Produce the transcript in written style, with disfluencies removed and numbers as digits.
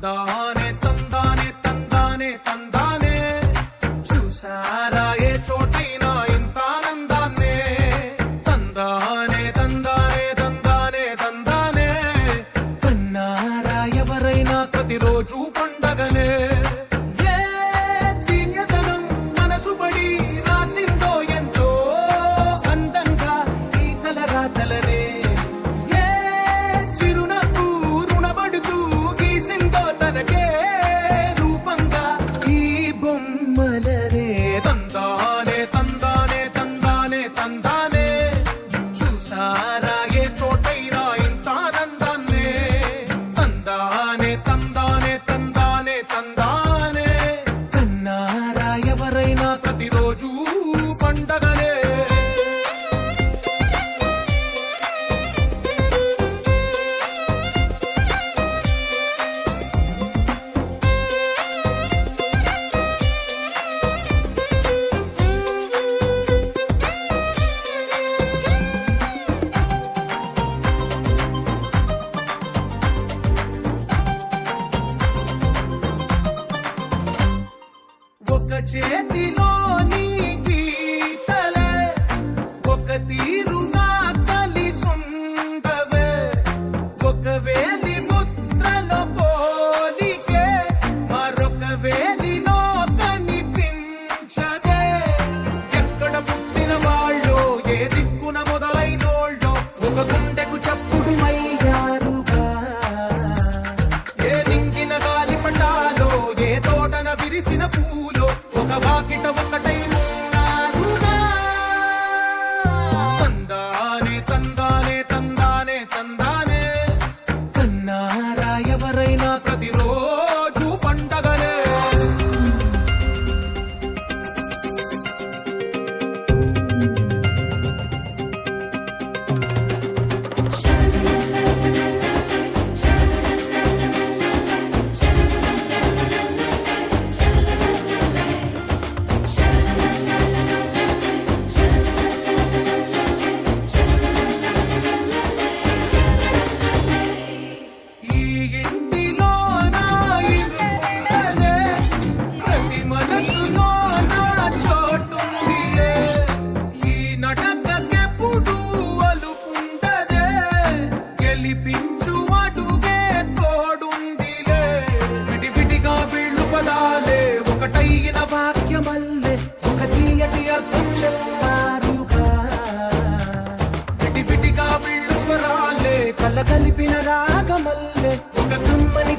తందానే తందానే తందానే తందానే చూసారా ఏ చోటైనా ఇంత ఆనందాన్నే తందానే తందానే తందానే తందానే కన్నారా ఎవరైనా ప్రతిరోజు పండగనే ప్రతిరోజు పండగనే ఒక చేతిలో నీ గీతలే ఒక తీరుగా కలిసుండవే ఒక వేలి ముద్రలో పోలికే మరొక వేలిలో కనిపించదే ఎక్కడ పుట్టిన వాళ్ళో ఏ దిక్కున మొదలైనోళ్ళో ఒక గుండెకు చప్పుడు అయ్యారుగా ఏ దింగిన గాలి పటాలో ఏ తోటన విరిసిన పూలో ఒక వాకిట ఒకటై ఉన్నారుగా తందానే తందానే తందానే తందానే కన్నారా ఎవరైనా ప్రతిరోజు పండగనే ఒకటైన వాక్యమల్లే ఒక తీయటి అర్థం చెప్పారుగా విడివిడిగా వీళ్ళు స్వరాలే కలగలిపిన రాగమల్లే ఒక కమ్మని